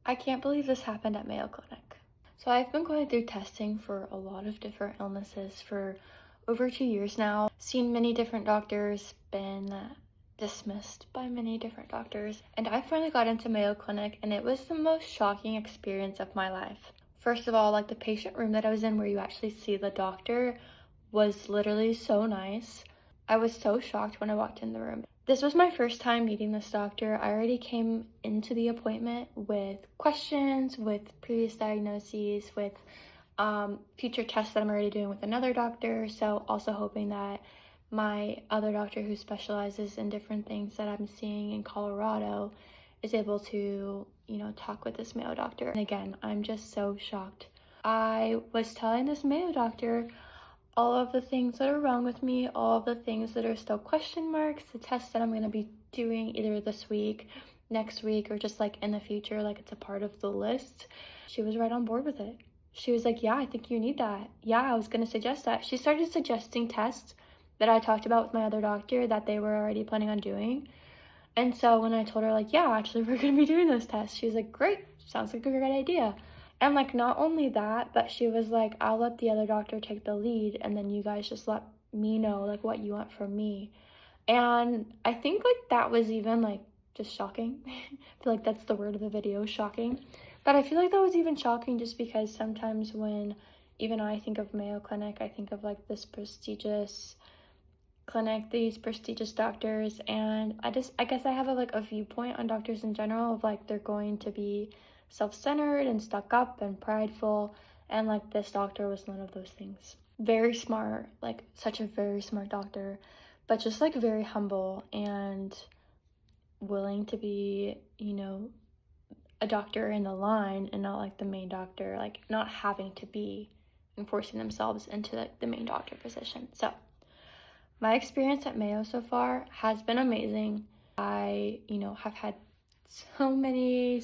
I can't believe this happened at Mayo Clinic. So I've been going through testing for a lot of different illnesses for over 2 years now. Seen many different doctors, been dismissed by many different doctors, and I finally got into Mayo Clinic, and it was the most shocking experience of my life. First of all, like the patient room that I was in where you actually see the doctor was literally so nice. I was so shocked when I walked in the room. This was my first time meeting this doctor. I already came into the appointment with questions, with previous diagnoses, with future tests that I'm already doing with another doctor. So also hoping that my other doctor who specializes in different things that I'm seeing in Colorado is able to, talk with this Mayo doctor. And again, I'm just so shocked. I was telling this Mayo doctor all of the things that are wrong with me, all of the things that are still question marks, the tests that I'm going to be doing either this week, next week, or just like in the future, like it's a part of the list. She was right on board with it. She was like, yeah, I think you need that. Yeah, I was going to suggest that. She started suggesting tests that I talked about with my other doctor that they were already planning on doing. And so when I told her, like, yeah, actually, we're going to be doing those tests, she was like, great, sounds like a great idea. And like, not only that, but she was like, I'll let the other doctor take the lead, and then you guys just let me know like what you want from me. And I think like that was even like just shocking. I feel like that's the word of the video, shocking. But I feel like that was even shocking just because sometimes when even I think of Mayo Clinic, I think of like this prestigious clinic, these prestigious doctors, and I guess I have a viewpoint on doctors in general of like they're going to be self-centered and stuck up and prideful, and like this doctor was none of those things. Very smart, like such a very smart doctor, but just like very humble and willing to be, a doctor in the line and not like the main doctor, like not having to be and forcing themselves into like the main doctor position. So my experience at Mayo so far has been amazing. I, have had so many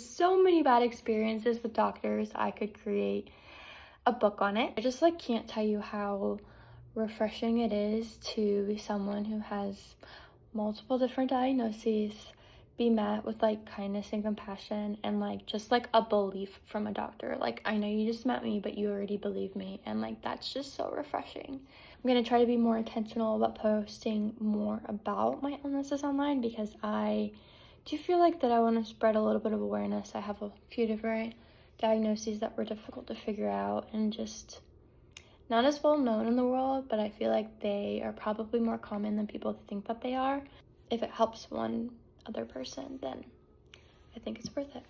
bad experiences with doctors. I could create a book on it. I just like can't tell you how refreshing it is to be someone who has multiple different diagnoses, be met with like kindness and compassion and like just like a belief from a doctor. Like, I know you just met me, but you already believe me, and like that's just so refreshing. I'm gonna try to be more intentional about posting more about my illnesses online because I do feel like that I want to spread a little bit of awareness. I have a few different diagnoses that were difficult to figure out and just not as well known in the world, but I feel like they are probably more common than people think that they are. If it helps one other person, then I think it's worth it.